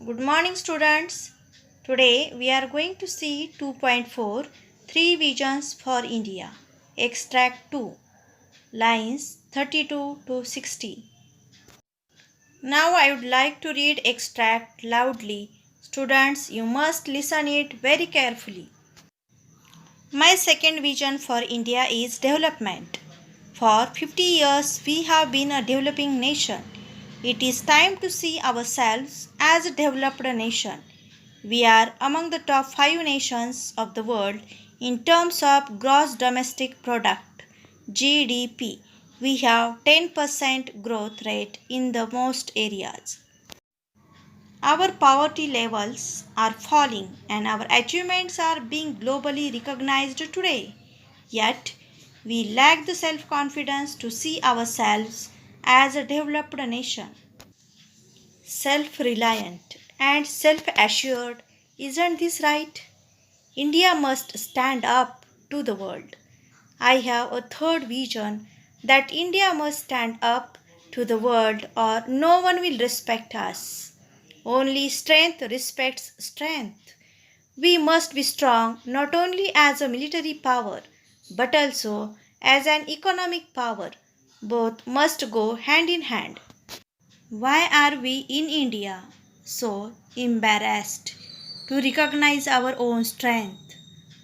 Good morning, students. Today we are going to see 2.4 Three Visions for India, Extract 2, lines 32 to 60. Now I would like to read extract loudly. Students, you must listen it very carefully. My second vision for India is development. For 50 years, we have been a developing nation. It is time to see ourselves as a developed nation. We are among the top 5 nations of the world in terms of gross domestic product (GDP). We have 10% growth rate in the most areas. Our poverty levels are falling and our achievements are being globally recognized today. Yet, we lack the self confidence to see ourselves as a developed nation. Self reliant and self assured, isn't this right? India must stand up to the world. I have a third vision that India must stand up to the world or no one will respect us. Only strength respects strength. We must be strong not only as a military power but also as an economic power. Both must go hand in hand. Why are we in India so embarrassed to recognize our own strength,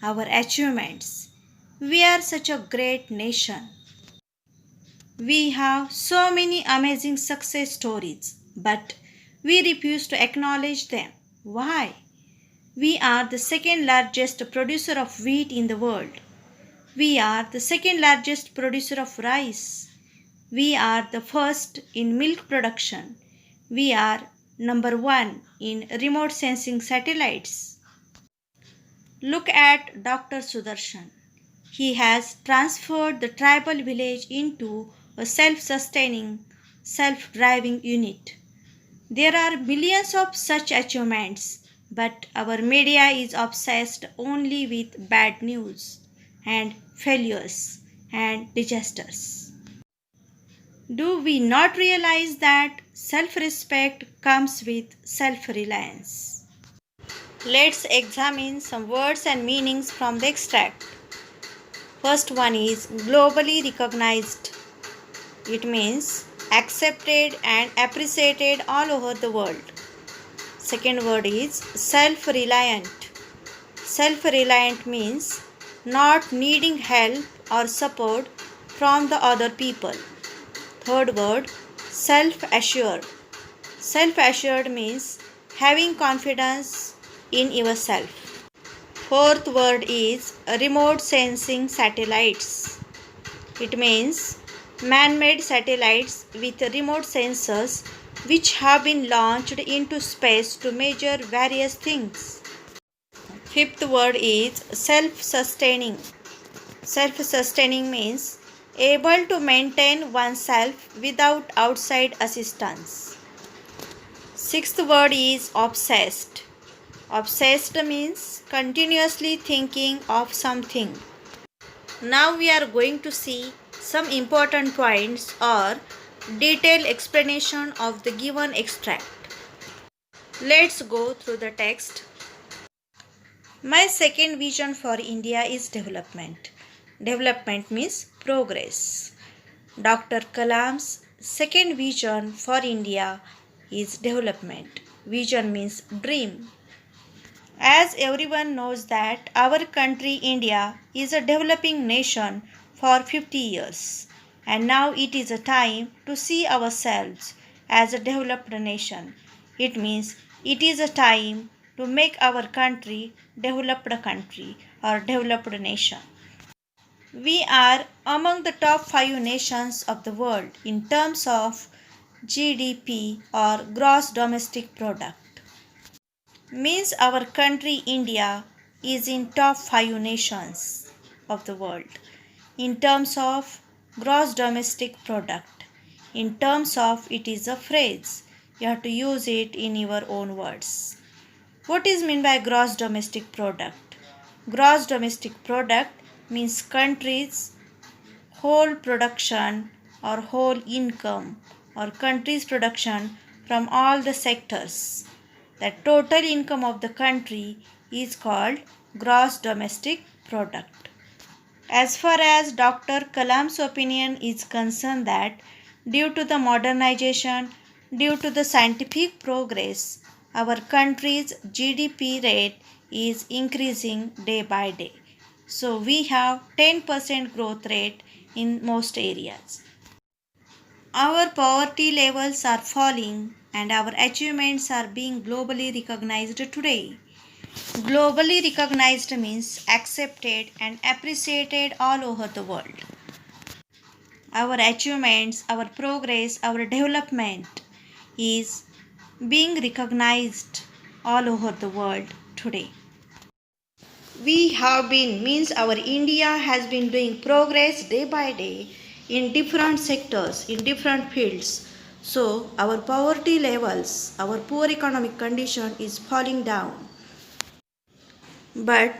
our achievements? We are such a great nation. We have so many amazing success stories, but we refuse to acknowledge them. Why? We are the second largest producer of wheat in the world. We are the second largest producer of rice. We are the first in milk production. We are number one in remote sensing satellites. Look at Dr. Sudarshan. He has transferred the tribal village into a self sustaining, self driving unit. There are millions of such achievements, but our media is obsessed only with bad news and failures and disasters. Do we not realize that self respect comes with self reliance? Let's examine some words and meanings from the extract. First one is globally recognized. It means accepted and appreciated all over the world. Second word is self reliant. Self reliant means not needing help or support from the other people. Third word, self assured. Self assured means having confidence in yourself. Fourth word is remote sensing satellites. It means man made satellites with remote sensors which have been launched into space to measure various things. Fifth word is self sustaining. Self sustaining means able to maintain oneself without outside assistance. Sixth word is obsessed. Obsessed means continuously thinking of something. Now we are going to see some important points or detailed explanation of the given extract. Let's go through the text. My second vision for India is development. Development means progress. Dr. Kalam's second vision for India is development. Vision means dream. As everyone knows that our country India is a developing nation for 50 years and now it is a time to see ourselves as a developed nation. It means it is a time to make our country developed country or developed nation. We are among the top 5 nations of the world in terms of GDP or gross domestic product. Means our country India is in top 5 nations of the world in terms of gross domestic product. In terms of, it is a phrase, you have to use it in your own words. What is meant by gross domestic product? Gross domestic product means country's whole production or whole income or country's production from all the sectors. the total income of the country is called gross domestic product. As far as Dr. Kalam's opinion is concerned, that due to the modernization, due to the scientific progress, our country's GDP rate is increasing day by day. So we have 10% growth rate in most areas. Our poverty levels are falling and our achievements are being globally recognized today. Globally recognized means accepted and appreciated all over the world. Our achievements, our progress, our development is being recognized all over the world today. We have been means our India has been doing progress day by day in different sectors, in different fields. So our poverty levels, our poor economic condition is falling down. But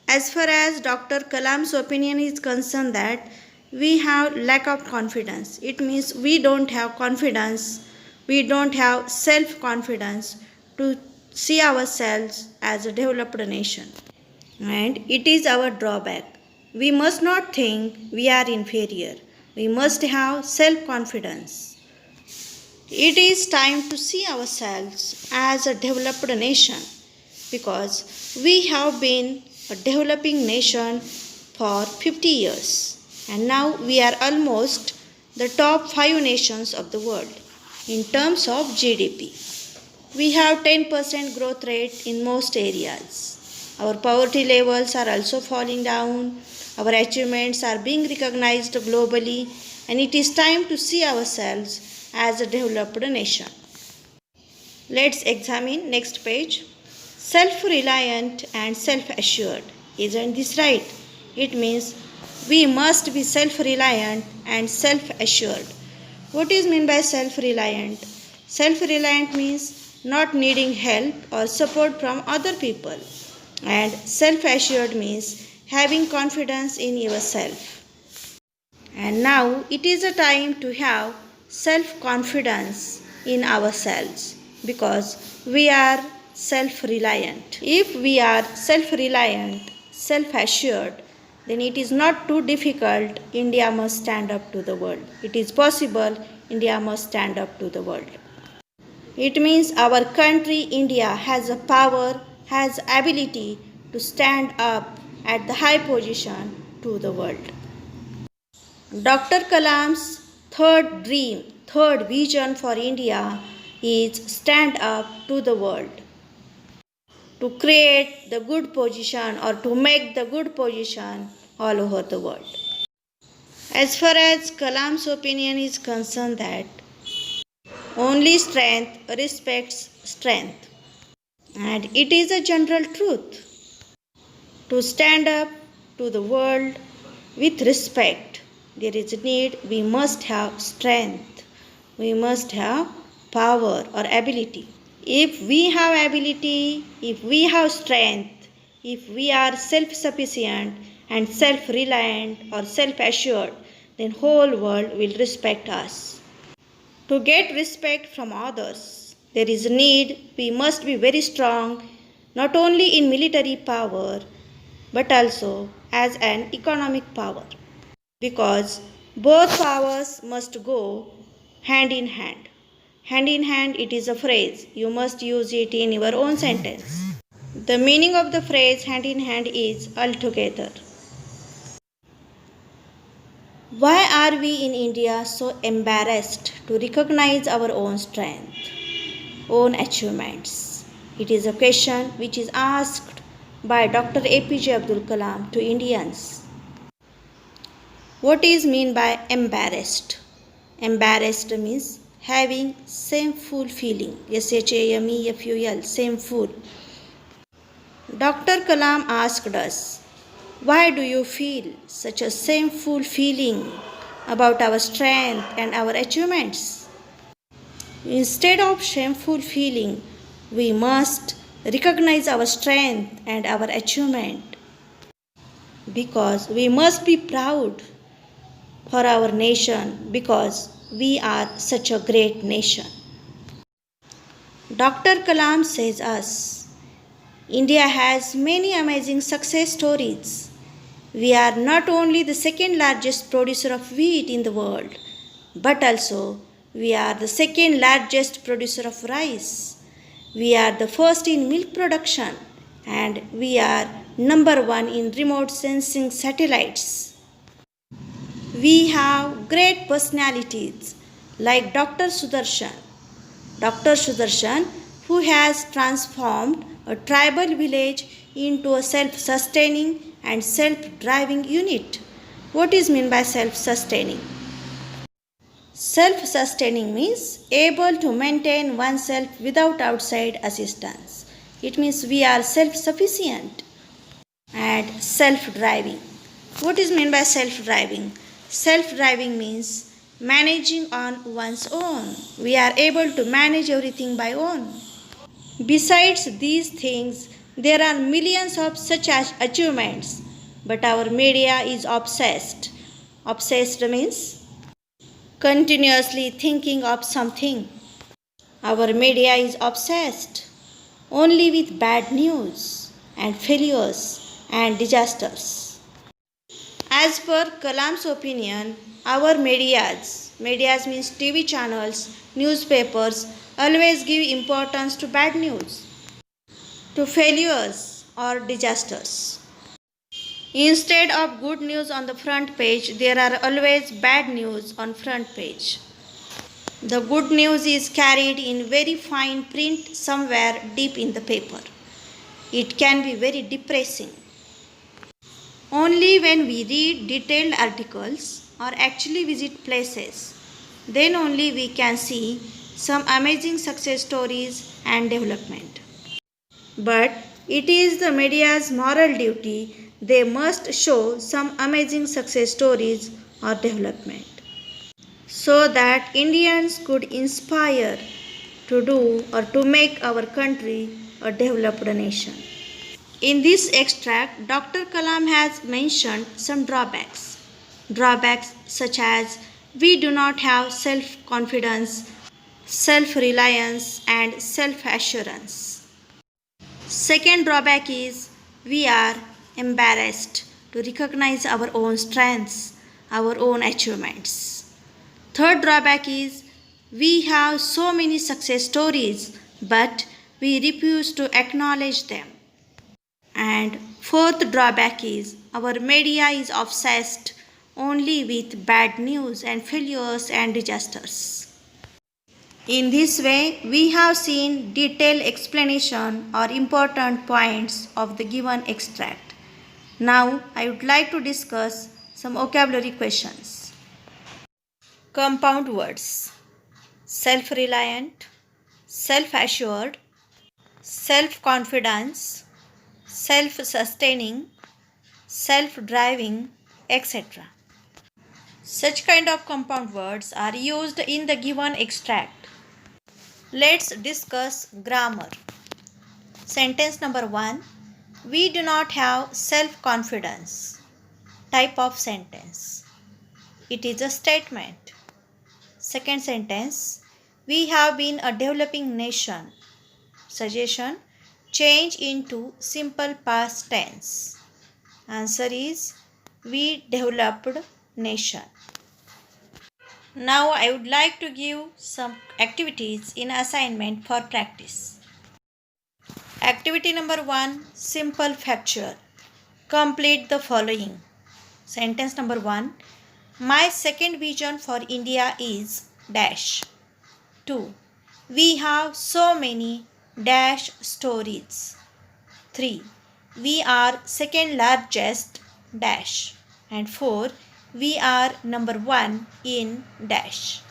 as far as Dr. Kalam's opinion is concerned, that we have lack of confidence. It means we don't have confidence, we don't have self-confidence to see ourselves as a developed nation. And it is our drawback. We must not think we are inferior. We must have self-confidence. It is time to see ourselves as a developed nation, because we have been a developing nation for 50 years and now we are almost the top 5 nations of the world in terms of GDP. We have 10% growth rate in most areas. Our poverty levels are also falling down. Our achievements are being recognized globally, and it is time to see ourselves as a developed nation. Let's examine next page. Self-reliant and self-assured. Isn't this right? It means we must be self-reliant and self-assured. What is meant by self-reliant? Self-reliant means not needing help or support from other people. And self-assured means having confidence in yourself. And now it is a time to have self-confidence in ourselves, because we are self-reliant. If we are self-reliant, self-assured, then it is not too difficult. India must stand up to the world. It is possible. India must stand up to the world. It means our country, India, has a power, has ability to stand up at the high position to the world. Dr. Kalam's third dream, third vision for India is stand up to the world, to create the good position or to make the good position all over the world. As far as Kalam's opinion is concerned, that only strength respects strength, and it is a general truth. To stand up to the world with respect, there is a need. We must have strength, we must have power or ability. If we have ability, if we have strength, if we are self-sufficient and self-reliant or self-assured, then whole world will respect us. To get respect from others, there is a need. We must be very strong, not only in military power, but also as an economic power, because both powers must go hand in hand. Hand in hand, it is a phrase. You must use it in your own sentence. The meaning of the phrase hand in hand is altogether. Why are we in India so embarrassed to recognize our own strength, own achievements? It is a question which is asked by Dr. APJ Abdul Kalam to Indians. What is meant by embarrassed? Embarrassed means having shameful feeling. SHAMEFUL, shameful. Dr. Kalam asked us, why do you feel such a shameful feeling about our strength and our achievements? Instead of shameful feeling, we must recognize our strength and our achievement, because we must be proud for our nation, because we are such a great nation. Dr. Kalam says us, India has many amazing success stories. We are not only the second largest producer of wheat in the world, but also we are the second largest producer of rice. We are the first in milk production and we are number one in remote sensing satellites. We have great personalities like Dr. Sudarshan. Dr. Sudarshan, who has transformed a tribal village into a self sustaining and self driving unit. What is meant by self sustaining? Self sustaining means able to maintain oneself without outside assistance. It means we are self sufficient and self driving. What is meant by self driving? Self driving means managing on one's own. We are able to manage everything by own. Besides these things, there are millions of such achievements, but our media is obsessed. Obsessed means continuously thinking of something. Our media is obsessed only with bad news and failures and disasters. As per Kalam's opinion, our medias means TV channels, newspapers, always give importance to bad news, to failures or disasters. Instead of good news on the front page, there are always bad news on front page. The good news is carried in very fine print somewhere deep in the paper. It can be very depressing. Only when we read detailed articles or actually visit places, then only we can see some amazing success stories and development. But it is the media's moral duty, they must show some amazing success stories or development so that Indians could inspire to do or to make our country a developed nation. In this extract, Dr. Kalam has mentioned some drawbacks. Drawbacks such as we do not have self confidence, self reliance, and self assurance. Second drawback is we are embarrassed to recognize our own strengths, our own achievements. Third drawback is we have so many success stories, but we refuse to acknowledge them. And fourth drawback is our media is obsessed only with bad news and failures and disasters. In this way, we have seen detailed explanation or important points of the given extract. Now, I would like to discuss some vocabulary questions. Compound words: self-reliant, self-assured, self-confidence, self-sustaining, self-driving, etc. Such kind of compound words are used in the given extract. Let's discuss grammar. Sentence number 1. We do not have self-confidence. Type of sentence. It is a statement. Second sentence. We have been a developing nation. Suggestion. Change into simple past tense. Answer is we developed nation. Now I would like to give some activities in assignment for practice. Activity number 1. Simple factual. Complete the following. Sentence number 1. My second vision for India is dash. 2. We have so many dash stories. 3. We are second largest dash. And 4. We are number 1 in dash.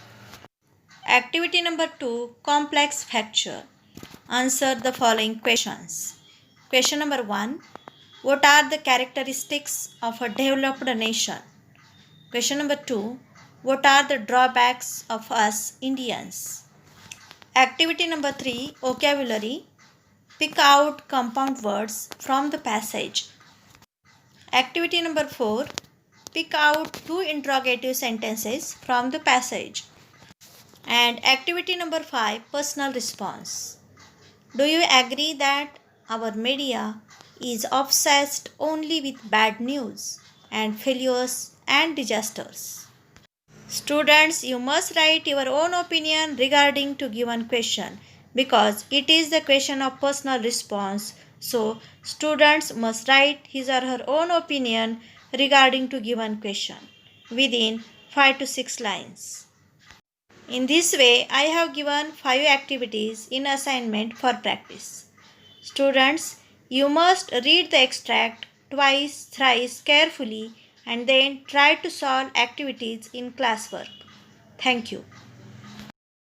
Activity number 2. Complex factual. Answer the following questions. Question number 1. What are the characteristics of a developed nation? Question number 2. What are the drawbacks of us Indians? Activity number 3. Vocabulary. Pick out compound words from the passage. Activity number 4. Pick out 2 interrogative sentences from the passage. And activity number 5. Personal response. Do you agree that our media is obsessed only with bad news and failures and disasters? Students, you must write your own opinion regarding to given question because it is the question of personal response. So, students must write his or her own opinion regarding to given question within 5 to 6 lines. In this way, I have given 5 activities in assignment for practice. Students, you must read the extract twice, thrice carefully and then try to solve activities in classwork. Thank you.